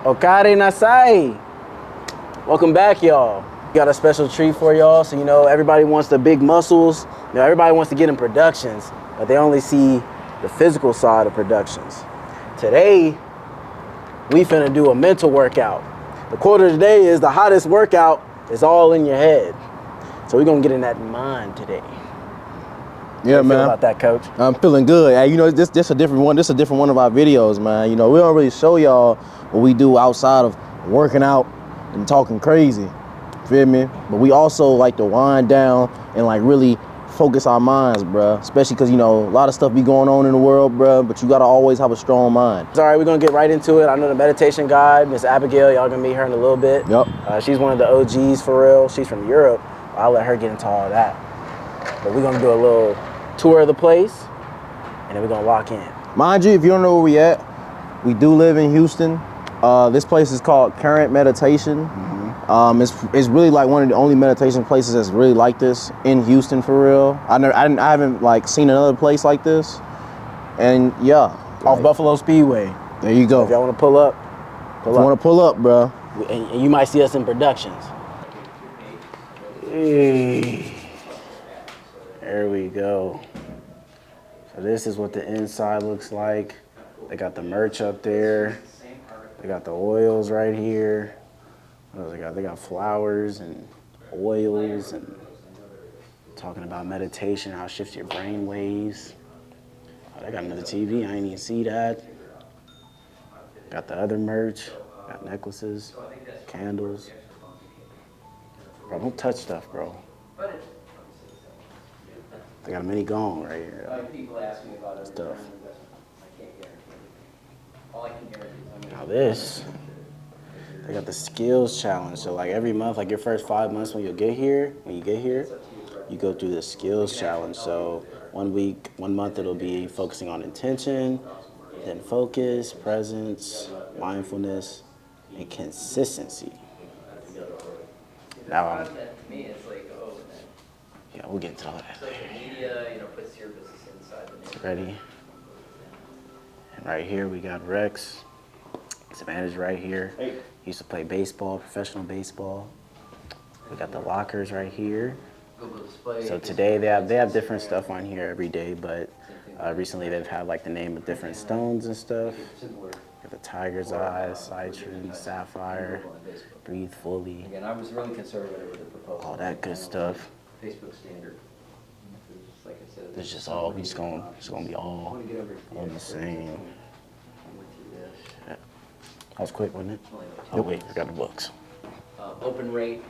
Okare Nasai. Welcome back, y'all. Got a special treat for y'all. So, everybody wants the big muscles. Everybody wants to get in productions, but they only see the physical side of productions. Today, we finna do a mental workout. The quote of the day is the hottest workout is all in your head. So we're gonna get in that mind today. Yeah, man. Feel about that, Coach? I'm feeling good. Hey, this a different one. This a different one of our videos, man. We don't really show y'all what we do outside of working out and talking crazy. Feel me? But we also like to wind down and like really focus our minds, bruh. Especially because, a lot of stuff be going on in the world, bruh, but you gotta always have a strong mind. All right, we're gonna get right into it. I know the meditation guide, Miss Abigail, y'all gonna meet her in a little bit. Yep. She's one of the OGs for real. She's from Europe. I'll let her get into all that. But we're gonna do a little tour of the place, and then we're gonna lock in. Mind you, if you don't know where we at, we do live in Houston. This place is called Current Meditation. It's really like one of the only meditation places that's really like this in Houston for real. I haven't like seen another place like this, and yeah, Off Buffalo Speedway. There you go. So if y'all want to pull up, want to pull up, bro. And you might see us in productions. Hey. There we go. So this is what the inside looks like. They got the merch up there. They got the oils right here. What else they got? They got flowers and oils and talking about meditation, how it shifts your brain waves. Oh, they got another TV. I didn't even see that. Got the other merch. Got necklaces, candles. Bro, don't touch stuff, bro. They got a mini gong right here. Stuff. Now this, they got the skills challenge. So like every month, like your first 5 months when you get here, you go through the skills challenge. So 1 month it'll be focusing on intention, then focus, presence, mindfulness, and consistency. Now yeah, we'll get into all that. Ready? And right here we got Rex. His manager right here. He used to play baseball, professional baseball. We got the lockers right here. So today they have different stuff on here every day, but recently they've had like the name of different stones and stuff. Got the tiger's eyes, citrine, sapphire, breathe fully. Again, I was really conservative with the proposal. All that good stuff. Facebook standard. Like I said, It's just all, it's gonna be all the same. Yeah. That was quick, wasn't it? Oh wait, I got the books. Open rate.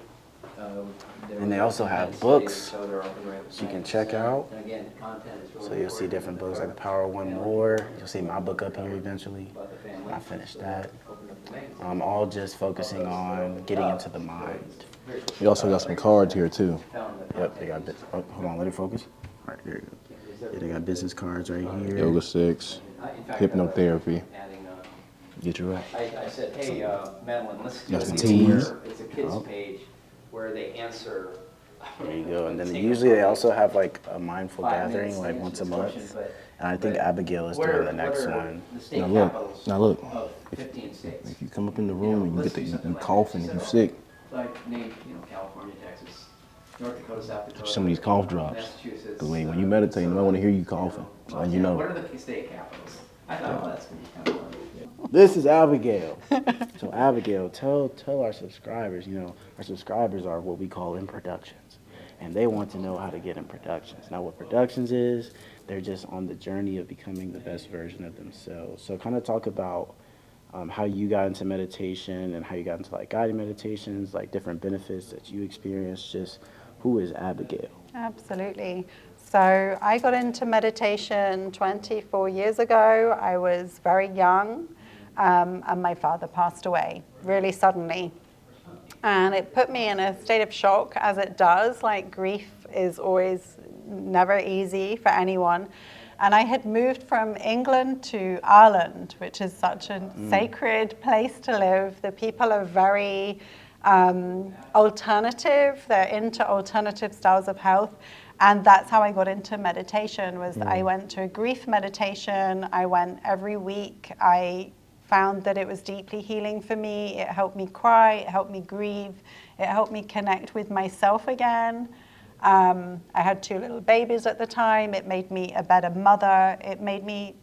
And they also have books so you can check out. And again, content is really So you'll see different books like The Power of One More. You'll see my book up here eventually. I finished that. All just focusing on getting into the mind. We also got some cards here too. Yep, they got, hold on, let it focus. All right, there you go. Yeah, they got business cards right here. Yoga 6, hypnotherapy. Get you right. I said, hey, Madeline, let's do Got some it. teas. It's a kids page where they answer. There you go. And then usually they also have like a mindful gathering like once a month. And I think Abigail is doing the next one. Now look. Of 15 states. If you come up in the room and you coughing, if you sick, Like name, California, Texas, North Dakota, South Dakota. some of these cough drops. Massachusetts. Because when you meditate, nobody want to hear you coughing. So you know. What are the state capitals? I thought, well, that's going to be kind of funny. This is Abigail. So Abigail, tell our subscribers, our subscribers are what we call in productions. And they want to know how to get in productions. Now what productions is, they're just on the journey of becoming the best version of themselves. So kind of talk about how you got into meditation and how you got into like guided meditations, like different benefits that you experienced. Just who is Abigail? Absolutely. So I got into meditation 24 years ago. I was very young, and my father passed away really suddenly. And it put me in a state of shock, as it does. Like, grief is always never easy for anyone. And I had moved from England to Ireland, which is such a sacred place to live. The people are very alternative. They're into alternative styles of health. And that's how I got into meditation. I went to a grief meditation. I went every week. I found that it was deeply healing for me. It helped me cry, it helped me grieve, it helped me connect with myself again. I had 2 little babies at the time. It made me a better mother. It made me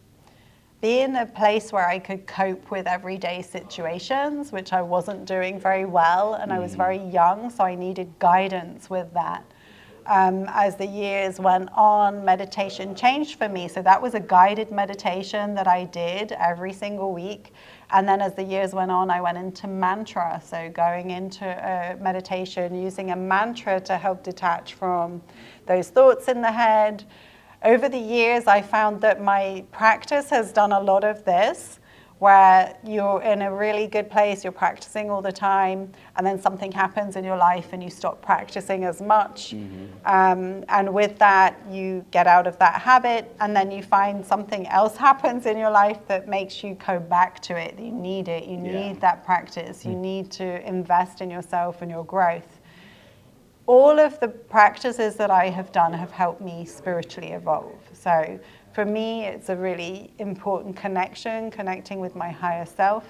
be in a place where I could cope with everyday situations, which I wasn't doing very well, and I was very young, so I needed guidance with that. As the years went on, meditation changed for me. So that was a guided meditation that I did every single week. And then as the years went on, I went into mantra. So going into meditation, using a mantra to help detach from those thoughts in the head. Over the years, I found that my practice has done a lot of this, where you're in a really good place, you're practicing all the time, and then something happens in your life and you stop practicing as much. And with that, you get out of that habit, and then you find something else happens in your life that makes you go back to it. You need it, you need that practice, you need to invest in yourself and your growth. All of the practices that I have done have helped me spiritually evolve. So for me, it's a really important connection, connecting with my higher self.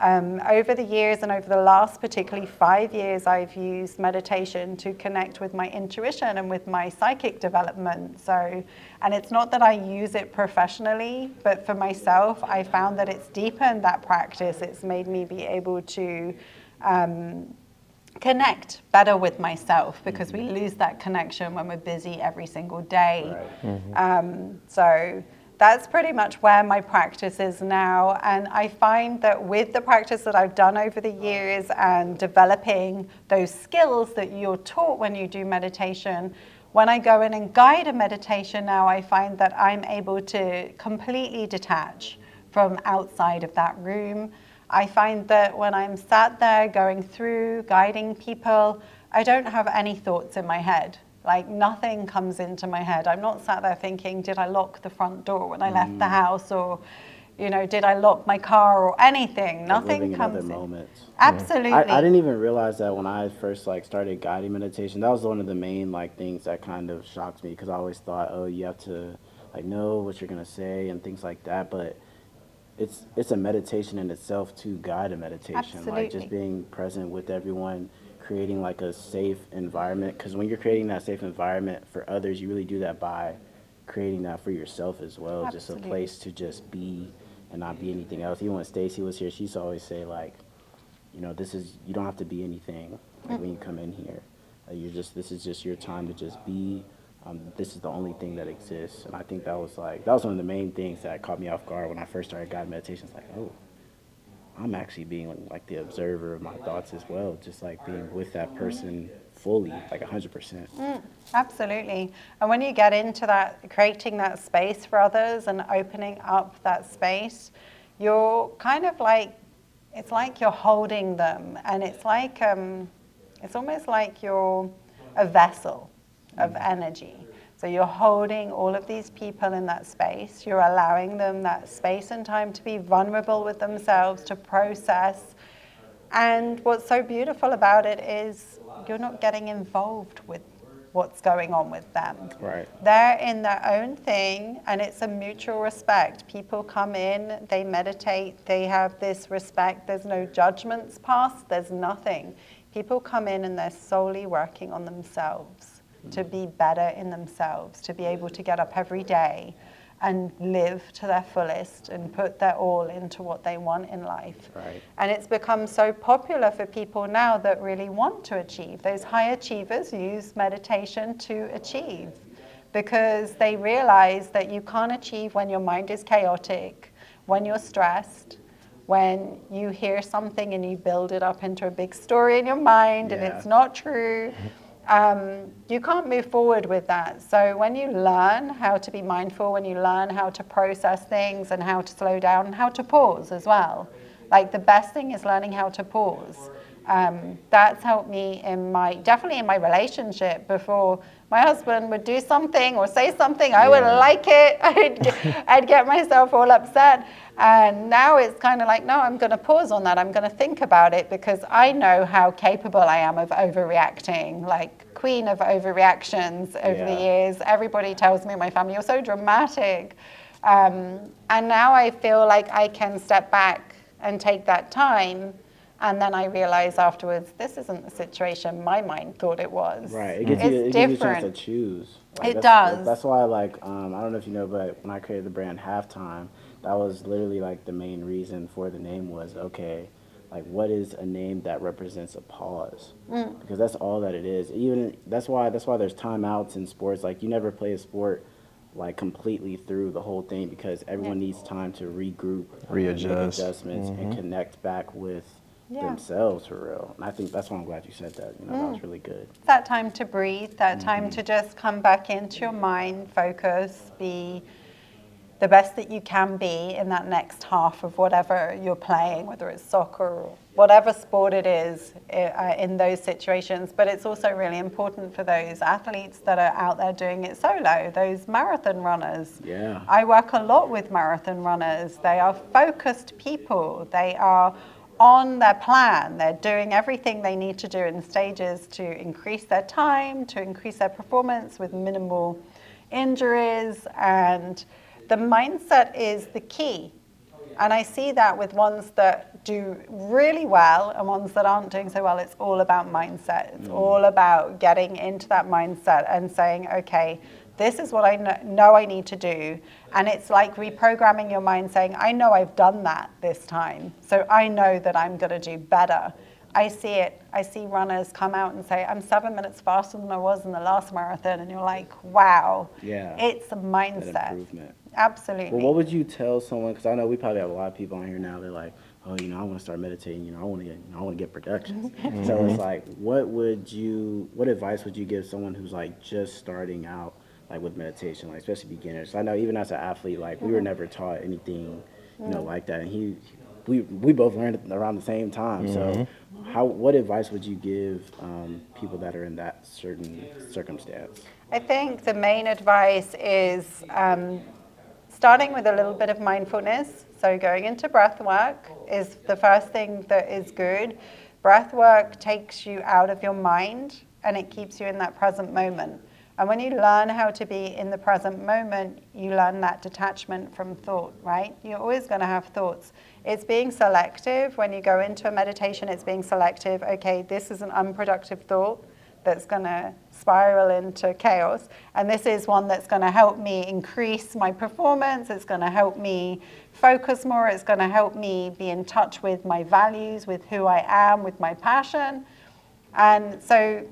Over the years and over the last particularly 5 years, I've used meditation to connect with my intuition and with my psychic development. And it's not that I use it professionally, but for myself, I found that it's deepened that practice. It's made me be able to connect better with myself, because we lose that connection when we're busy every single day. So that's pretty much where my practice is now. And I find that with the practice that I've done over the years and developing those skills that you're taught when you do meditation, when I go in and guide a meditation now, I find that I'm able to completely detach from outside of that room. I find that when I'm sat there going through, guiding people, I don't have any thoughts in my head. Like nothing comes into my head. I'm not sat there thinking, did I lock the front door when I left the house? Or, did I lock my car or anything? Nothing comes in. Moments. Absolutely. I didn't even realize that when I first started guiding meditation. That was one of the main things that kind of shocked me, because I always thought, oh, you have to know what you're gonna say and things like that. But it's a meditation in itself to guide a meditation. Absolutely. Just being present with everyone, creating a safe environment. Because when you're creating that safe environment for others, you really do that by creating that for yourself as well. Absolutely. Just a place to just be and not be anything else. Even when Stacy was here, she used to always say you don't have to be anything when you come in here. This is just your time to just be. This is the only thing that exists. And I think that was one of the main things that caught me off guard when I first started guided meditation. It's oh, I'm actually being the observer of my thoughts as well, just being with that person fully, 100%. Absolutely. And when you get into that, creating that space for others and opening up that space, you're kind of it's like you're holding them, and it's almost like you're a vessel of energy. So you're holding all of these people in that space. You're allowing them that space and time to be vulnerable with themselves, to process. And what's so beautiful about it is you're not getting involved with what's going on with them. Right. They're in their own thing, and it's a mutual respect. People come in, they meditate, they have this respect. There's no judgments passed, there's nothing. People come in and they're solely working on themselves, to be better in themselves, to be able to get up every day and live to their fullest and put their all into what they want in life. Right. And it's become so popular for people now that really want to achieve. Those high achievers use meditation to achieve, because they realize that you can't achieve when your mind is chaotic, when you're stressed, when you hear something and you build it up into a big story in your mind and it's not true. You can't move forward with that. So when you learn how to be mindful, when you learn how to process things and how to slow down and how to pause as well, the best thing is learning how to pause. That's helped me definitely in my relationship. Before, my husband would do something or say something, I wouldn't like it. I'd get myself all upset. And now it's kind of no, I'm going to pause on that. I'm going to think about it, because I know how capable I am of overreacting, queen of overreactions over the years. Everybody tells me in my family, you're so dramatic. And now I feel like I can step back and take that time. And then I realize afterwards, this isn't the situation my mind thought it was. Right. It It's gives you a chance different. to choose. It that's, does. That's why, like, I don't know if you know, but when I created the brand Halftime, that was literally like the main reason for the name was, okay, like, what is a name that represents a pause? Because that's all that it is. Even that's why there's timeouts in sports. Like, you never play a sport like completely through the whole thing because everyone needs time to regroup, Readjust. make adjustments, and connect back with themselves for real. And I think that's why I'm glad you said that. You know, that was really good. That time to breathe, that time to just come back into your mind, focus, be the best that you can be in that next half of whatever you're playing, whether it's soccer or whatever sport it is in those situations. But it's also really important for those athletes that are out there doing it solo, those marathon runners. Yeah. I work a lot with marathon runners. They are focused people. They are on their plan. They're doing everything they need to do in stages to increase their time, to increase their performance with minimal injuries, and the mindset is the key. And I see that with ones that do really well and ones that aren't doing so well. It's all about mindset. It's all about getting into that mindset and saying, okay, this is what I know I need to do. And it's like reprogramming your mind saying, I know I've done that this time, so I know that I'm going to do better. I see it. I see runners come out and say, I'm 7 minutes faster than I was in the last marathon. And you're like, wow. Yeah. It's a mindset. That improvement. Absolutely. Well, what would you tell someone? Because I know we probably have a lot of people on here now. They're like, oh, I want to start meditating. I want to get production. So it's like, what advice would you give someone who's like just starting out, like with meditation, like especially beginners? So I know even as an athlete, like we were never taught anything, like that. And we both learned it around the same time. So what advice would you give people that are in that certain circumstance? I think the main advice is starting with a little bit of mindfulness. So going into breath work is the first thing that is good. Breath work takes you out of your mind and it keeps you in that present moment. And when you learn how to be in the present moment, you learn that detachment from thought, right? You're always going to have thoughts. It's being selective. When you go into a meditation, it's being selective. Okay, this is an unproductive thought that's going to spiral into chaos. And this is one that's going to help me increase my performance. It's going to help me focus more. It's going to help me be in touch with my values, with who I am, with my passion. And so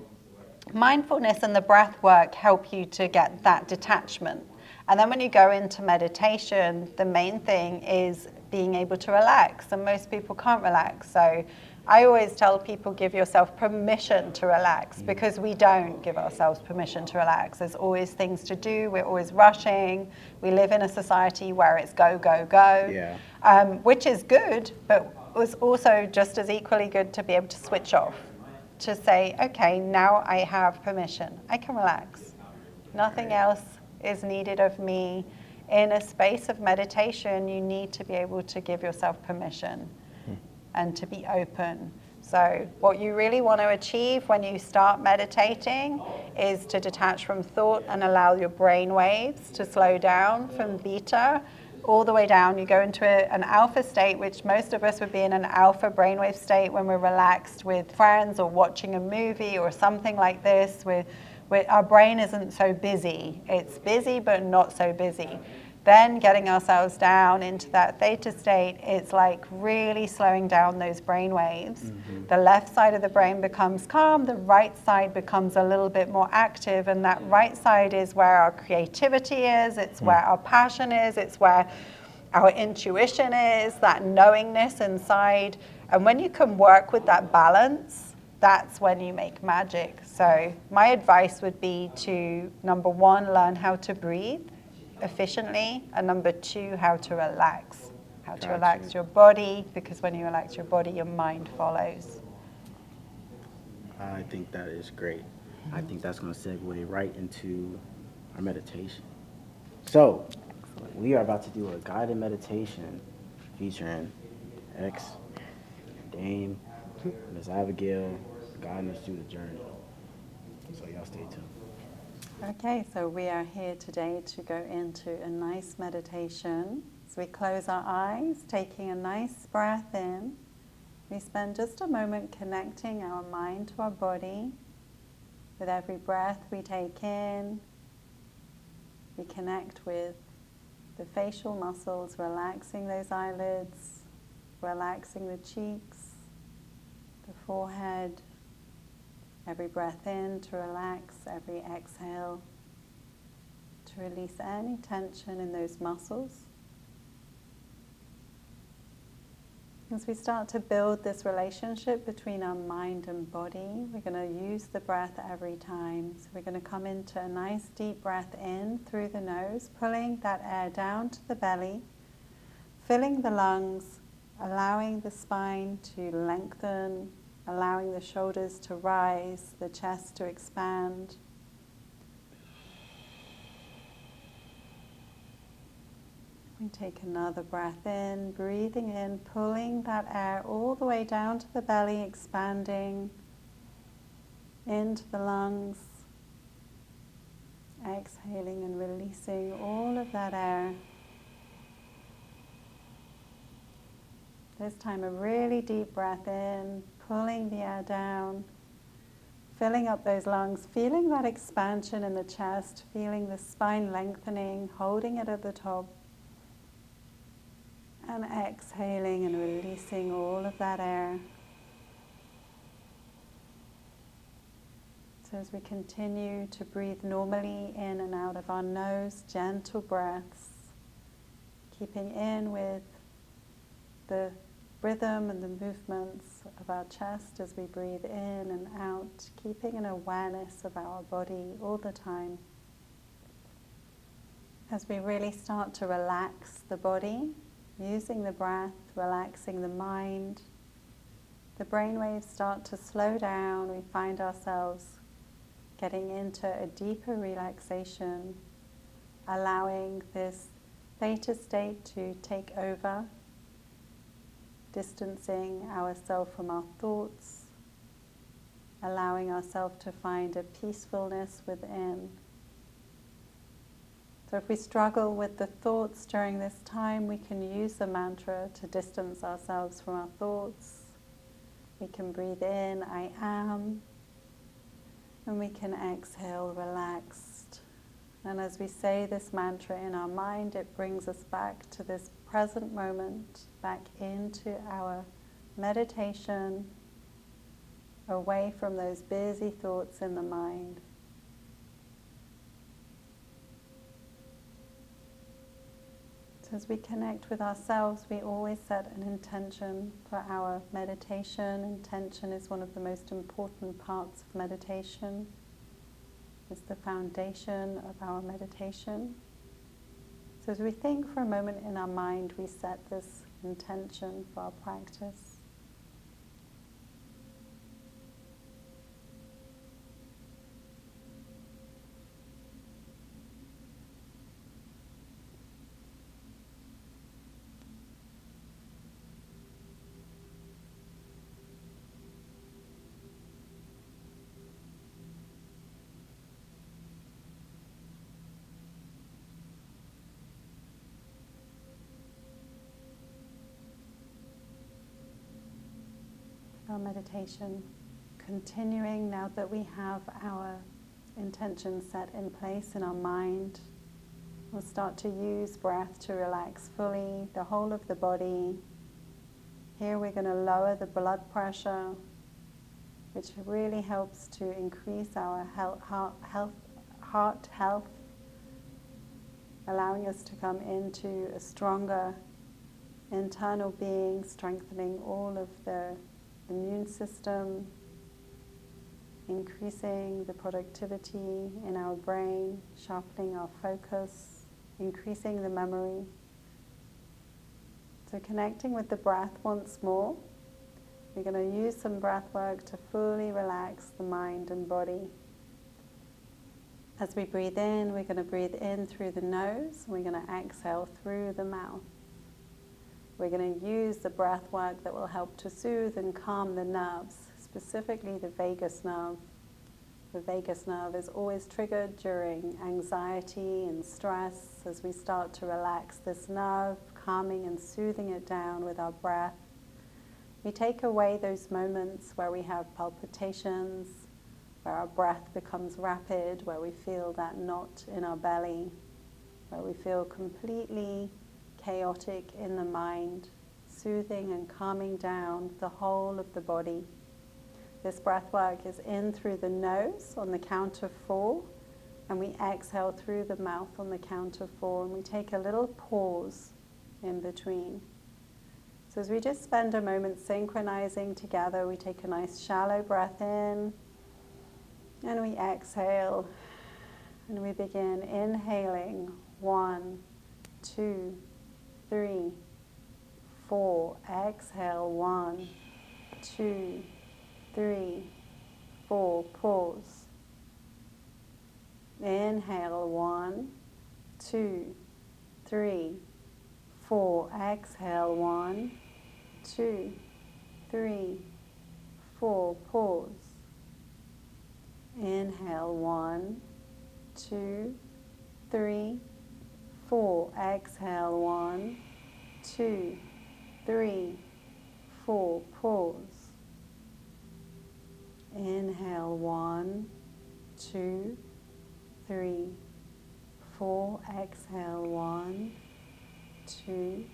mindfulness and the breath work help you to get that detachment. And then when you go into meditation, the main thing is being able to relax. And most people can't relax. So I always tell people, give yourself permission to relax, because we don't give ourselves permission to relax. There's always things to do. We're always rushing. We live in a society where it's go, go, go, which is good, but it's also just as equally good to be able to switch off, to say, okay, now I have permission. I can relax. Nothing else is needed of me. In a space of meditation, you need to be able to give yourself permission and to be open. So what you really want to achieve when you start meditating is to detach from thought and allow your brain waves to slow down from beta all the way down. You go into an alpha state, which most of us would be in an alpha brainwave state when we're relaxed with friends or watching a movie or something like this, where our brain isn't so busy. It's busy, but not so busy. Then getting ourselves down into that theta state, it's like really slowing down those brain waves. The left side of the brain becomes calm, the right side becomes a little bit more active, and that right side is where our creativity is, it's where our passion is, it's where our intuition is, that knowingness inside. And when you can work with that balance, that's when you make magic. So my advice would be to, number one, learn how to breathe efficiently, and number two, how to relax. How to relax your body, because when you relax your body, your mind follows. I think that is great. I think that's going to segue right into our meditation. So, we are about to do a guided meditation featuring X, Dame, Ms. Abigail, guiding us through the journey. So y'all stay tuned. Okay, so we are here today to go into a nice meditation. So we close our eyes, taking a nice breath in. We spend just a moment connecting our mind to our body. With every breath we take in, we connect with the facial muscles, relaxing those eyelids, relaxing the cheeks, the forehead. Every breath in to relax, every exhale to release any tension in those muscles. As we start to build this relationship between our mind and body, we're going to use the breath every time. So we're going to come into a nice deep breath in through the nose, pulling that air down to the belly, filling the lungs, allowing the spine to lengthen, allowing the shoulders to rise, the chest to expand. We take another breath in, breathing in, pulling that air all the way down to the belly, expanding into the lungs, exhaling and releasing all of that air. This time a really deep breath in, pulling the air down, filling up those lungs, feeling that expansion in the chest, feeling the spine lengthening, holding it at the top. And exhaling and releasing all of that air. So as we continue to breathe normally in and out of our nose, gentle breaths, keeping in with the rhythm and the movements of our chest as we breathe in and out, keeping an awareness of our body all the time. As we really start to relax the body, using the breath, relaxing the mind, the brainwaves start to slow down. We find ourselves getting into a deeper relaxation, allowing this theta state to take over, distancing ourselves from our thoughts, allowing ourselves to find a peacefulness within. So if we struggle with the thoughts during this time, we can use the mantra to distance ourselves from our thoughts. We can breathe in, I am, and we can exhale, relaxed. And as we say this mantra in our mind, it brings us back to this present moment, back into our meditation, away from those busy thoughts in the mind. As we connect with ourselves, we always set an intention for our meditation. Intention is one of the most important parts of meditation. It's the foundation of our meditation. So as we think for a moment in our mind, we set this intention for our practice. Our meditation continuing now that we have our intention set in place in our mind. We'll start to use breath to relax fully the whole of the body. Here we're going to lower the blood pressure, which really helps to increase our heart health, allowing us to come into a stronger internal being, strengthening all of the immune system, increasing the productivity in our brain, sharpening our focus, increasing the memory. So connecting with the breath once more, we're going to use some breath work to fully relax the mind and body. As we breathe in, we're going to breathe in through the nose, and we're going to exhale through the mouth. We're going to use the breath work that will help to soothe and calm the nerves, specifically the vagus nerve. The vagus nerve is always triggered during anxiety and stress. As we start to relax this nerve, calming and soothing it down with our breath, we take away those moments where we have palpitations, where our breath becomes rapid, where we feel that knot in our belly, where we feel completely chaotic in the mind, soothing and calming down the whole of the body. This breath work is in through the nose on the count of 4, and we exhale through the mouth on the count of 4, and we take a little pause in between. So as we just spend a moment synchronizing together, we take a nice shallow breath in, and we exhale, and we begin inhaling 1, 2, 3, 4. Exhale 1, 2, 3, 4. Pause. Inhale 1, 2, 3, 4. Exhale 1, 2, 3, 4. Pause. Inhale 1, 2, 3, 4. Exhale 1, 2, 3, 4. Pause. Inhale 1, 2, 3, 4. Exhale 1, 2,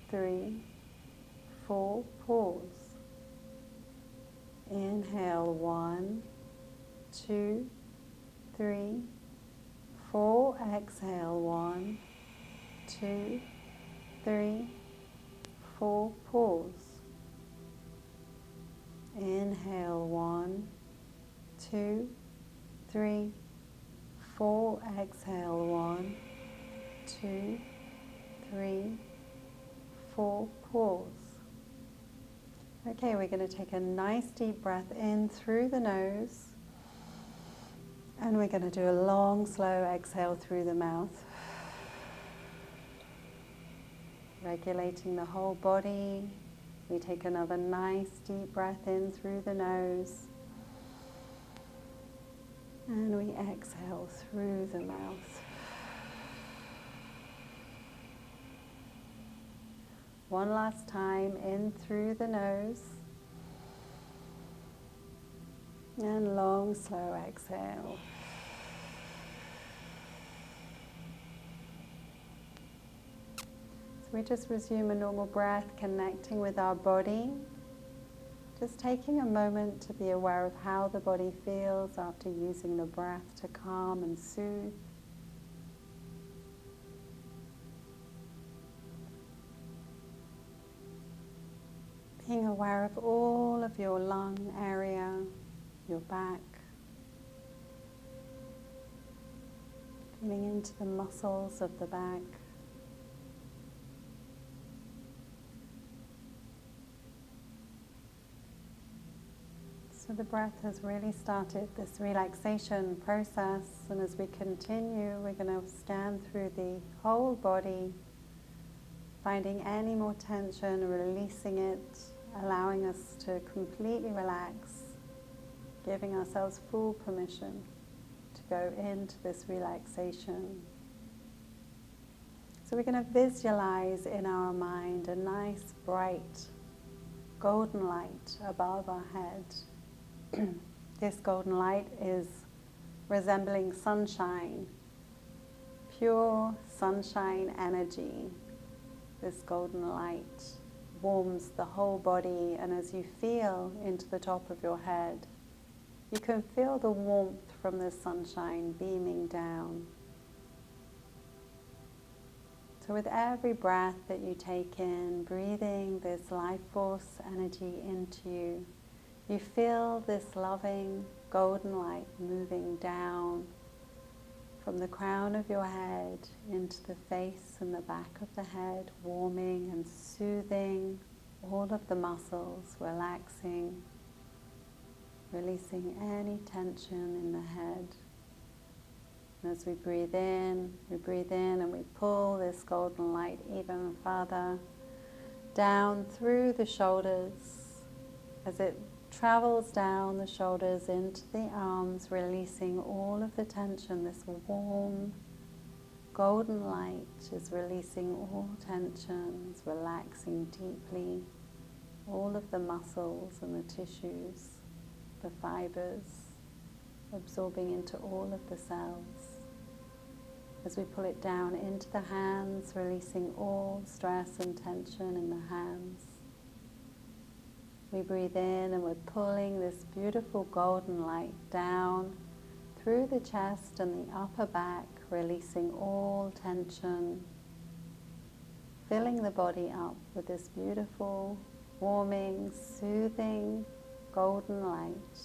3, 4. Pause. Inhale 1, 2, 3, 4. Exhale 1, 2, 3, 4. Pause. Inhale 1, 2, 3, 4. Exhale 1, 2, 3, 4. Pause. Okay, we're going to take a nice deep breath in through the nose, and we're going to do a long, slow exhale through the mouth. Regulating the whole body. We take another nice deep breath in through the nose, and we exhale through the mouth. One last time, in through the nose, and long, slow exhale. So we just resume a normal breath, connecting with our body. Just taking a moment to be aware of how the body feels after using the breath to calm and soothe. Being aware of all of your lung area, your back. Feeling into the muscles of the back. So the breath has really started this relaxation process, and as we continue, we're going to scan through the whole body, finding any more tension, releasing it, allowing us to completely relax, giving ourselves full permission to go into this relaxation. So we're going to visualize in our mind a nice bright golden light above our head. This golden light is resembling sunshine, pure sunshine energy. This golden light warms the whole body, and as you feel into the top of your head, you can feel the warmth from the sunshine beaming down. So with every breath that you take in, breathing this life force energy into you, you feel this loving golden light moving down from the crown of your head into the face and the back of the head, warming and soothing all of the muscles, relaxing, releasing any tension in the head. And as we breathe in and we pull this golden light even further down through the shoulders as it travels down the shoulders into the arms, releasing all of the tension. This warm golden light is releasing all tensions, relaxing deeply all of the muscles and the tissues, the fibers, absorbing into all of the cells. As we pull it down into the hands, releasing all stress and tension in the hands. We breathe in and we're pulling this beautiful golden light down through the chest and the upper back, releasing all tension, filling the body up with this beautiful, warming, soothing, golden light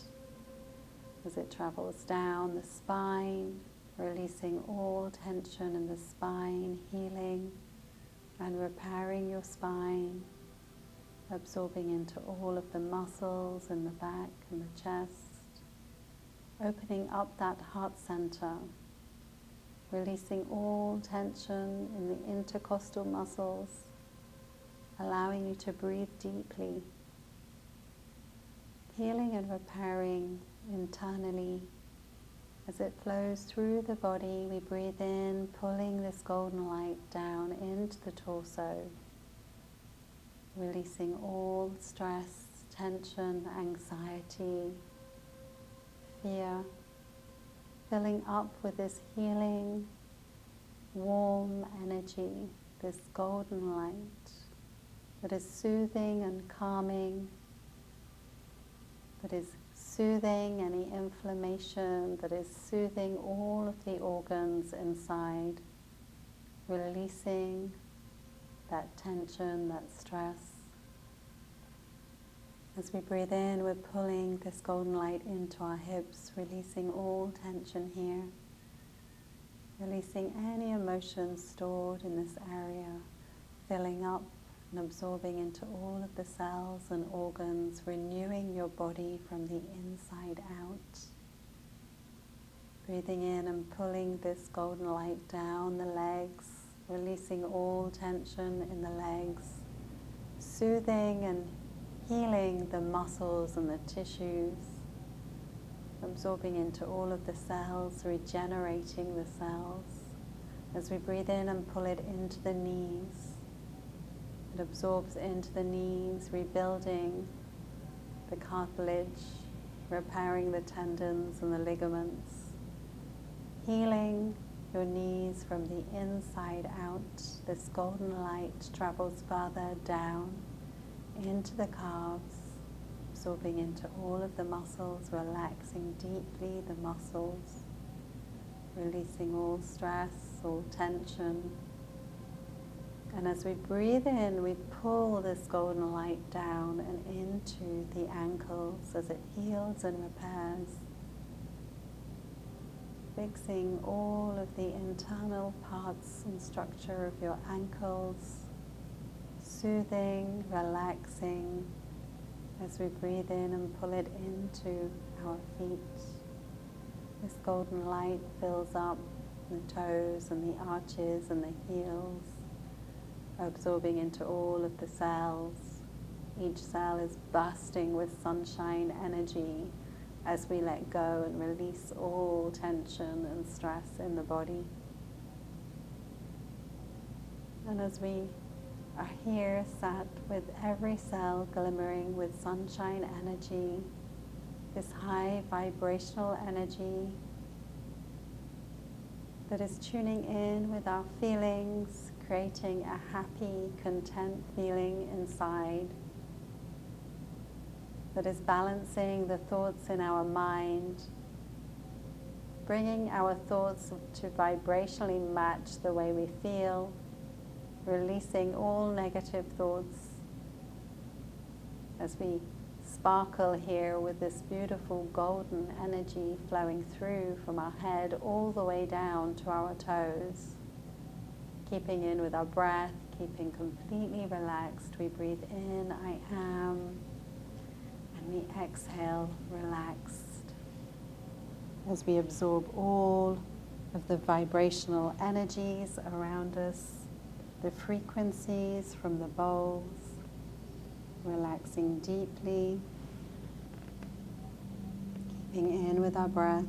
as it travels down the spine, releasing all tension in the spine, healing and repairing your spine, absorbing into all of the muscles in the back and the chest, opening up that heart center, releasing all tension in the intercostal muscles, allowing you to breathe deeply, healing and repairing internally. As it flows through the body, we breathe in, pulling this golden light down into the torso, releasing all stress, tension, anxiety, fear, filling up with this healing, warm energy, this golden light that is soothing and calming, that is soothing any inflammation, that is soothing all of the organs inside, releasing that tension, that stress. As we breathe in, we're pulling this golden light into our hips, releasing all tension here, releasing any emotions stored in this area, filling up and absorbing into all of the cells and organs, renewing your body from the inside out. Breathing in and pulling this golden light down the legs, releasing all tension in the legs, soothing and healing the muscles and the tissues, absorbing into all of the cells, regenerating the cells. As we breathe in and pull it into the knees, it absorbs into the knees, rebuilding the cartilage, repairing the tendons and the ligaments, healing your knees from the inside out. This golden light travels further down into the calves, absorbing into all of the muscles, relaxing deeply the muscles, releasing all stress, all tension. And as we breathe in, we pull this golden light down and into the ankles as it heals and repairs, fixing all of the internal parts and structure of your ankles, soothing, relaxing, as we breathe in and pull it into our feet. This golden light fills up the toes and the arches and the heels, absorbing into all of the cells. Each cell is bursting with sunshine energy as we let go and release all tension and stress in the body. And as we are here sat with every cell glimmering with sunshine energy, this high vibrational energy that is tuning in with our feelings, creating a happy, content feeling inside, that is balancing the thoughts in our mind, bringing our thoughts to vibrationally match the way we feel, releasing all negative thoughts as we sparkle here with this beautiful golden energy flowing through from our head all the way down to our toes. Keeping in with our breath, keeping completely relaxed. We breathe in, I am, and we exhale, relaxed. As we absorb all of the vibrational energies around us, the frequencies from the bowls, relaxing deeply, Breathing in with our breath.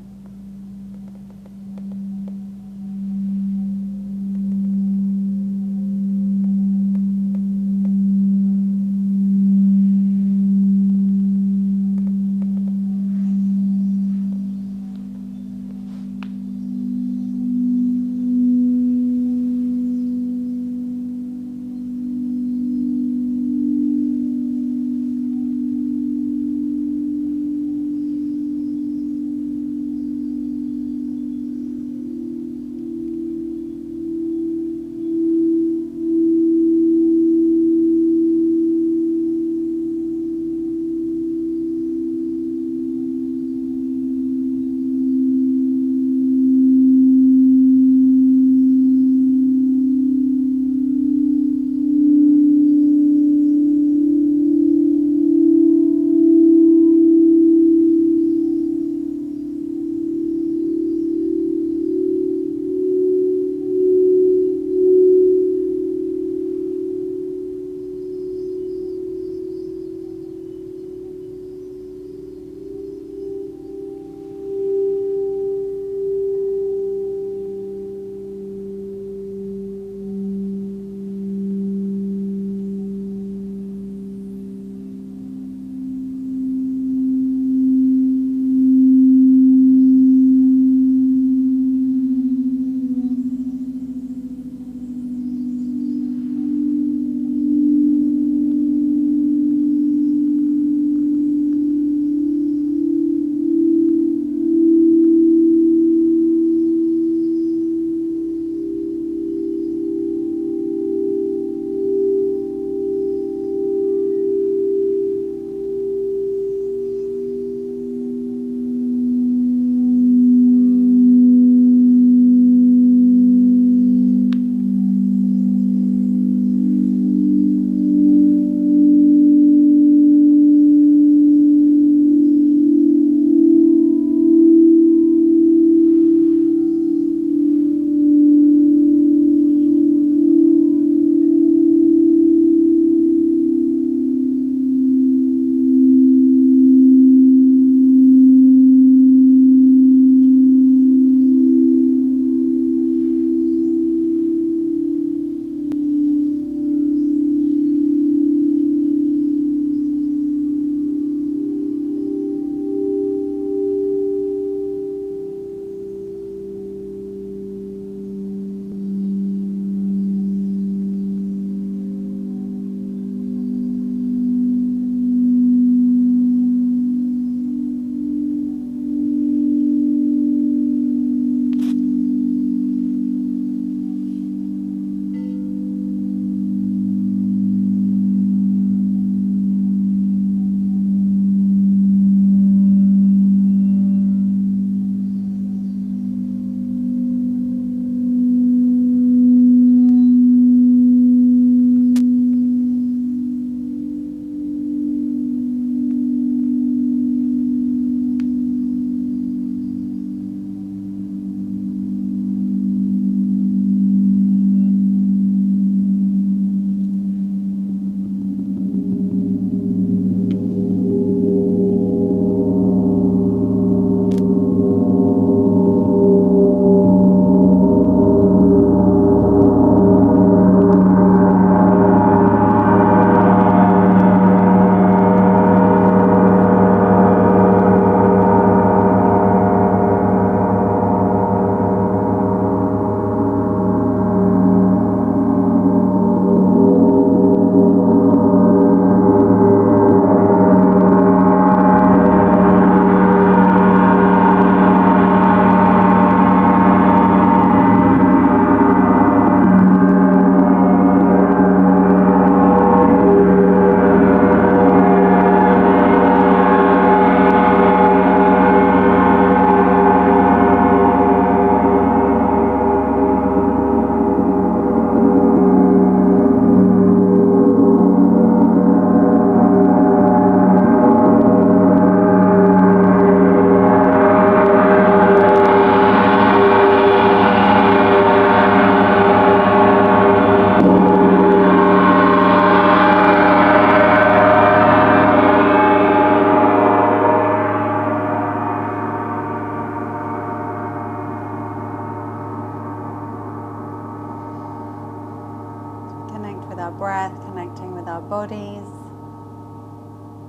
breath, connecting with our bodies,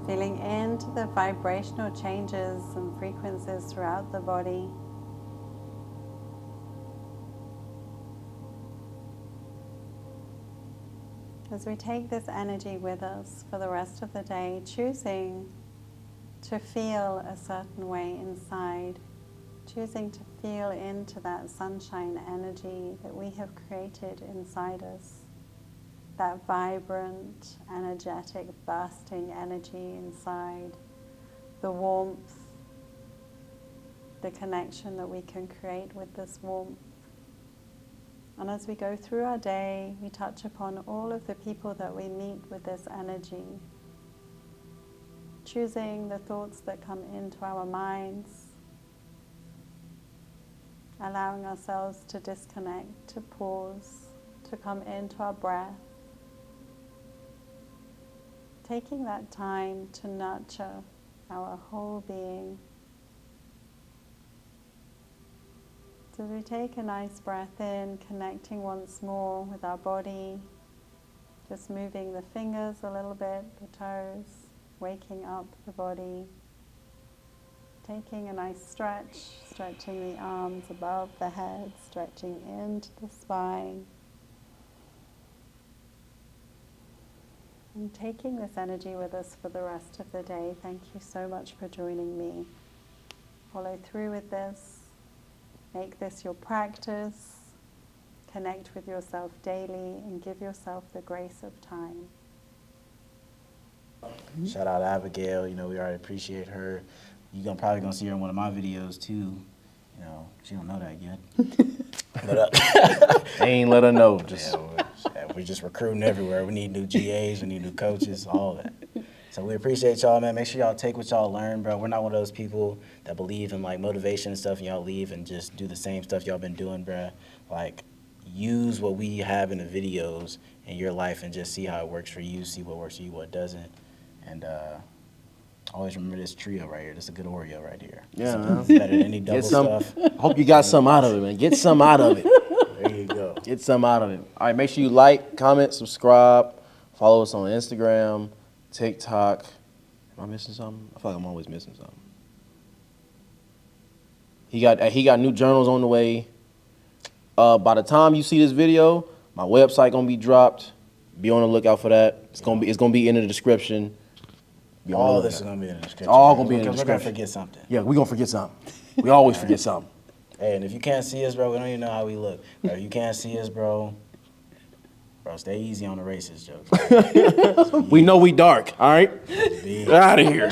feeling into the vibrational changes and frequencies throughout the body. As we take this energy with us for the rest of the day, choosing to feel a certain way inside, choosing to feel into that sunshine energy that we have created inside us, that vibrant, energetic, bursting energy inside, the warmth, the connection that we can create with this warmth. And as we go through our day, we touch upon all of the people that we meet with this energy, choosing the thoughts that come into our minds, allowing ourselves to disconnect, to pause, to come into our breath, taking that time to nurture our whole being. So as we take a nice breath in, connecting once more with our body, just moving the fingers a little bit, the toes, waking up the body, taking a nice stretch, stretching the arms above the head, stretching into the spine, and taking this energy with us for the rest of the day. Thank you so much for joining me. Follow through with this. Make this your practice. Connect with yourself daily and give yourself the grace of time. Shout out to Abigail. You know, we already appreciate her. You're probably gonna see her in one of my videos too. You know, she don't know that yet. But I ain't let her know. Just we're just recruiting everywhere. We need new GAs, we need new coaches, all that. So we appreciate y'all, man. Make sure y'all take what y'all learn, bro. We're not one of those people that believe in like motivation and stuff, and y'all leave and just do the same stuff y'all been doing, bro. Like, use what we have in the videos in your life and just see how it works for you, see what works for you, what doesn't. And always remember this trio right here. This is a good Oreo right here. Yeah, So man. it's better than any double get some. stuff. I hope you got some out of it, man. Get some out of it. There you go. Get some out of it. All right, make sure you like, comment, subscribe, follow us on Instagram, TikTok. Am I missing something? I feel like I'm always missing something. He got new journals on the way. By the time you see this video, my website gonna be dropped. Be on the lookout for that. It's gonna be in the description. Be on the All lookout. this is going to be in the description. All gonna be in the We're going to description. forget something. Yeah, we gonna forget something. We always forget something. Hey, and if you can't see us, bro, we don't even know how we look. Bro, if you can't see us, bro, stay easy on the racist jokes. We know we dark. All right, Be get out of here.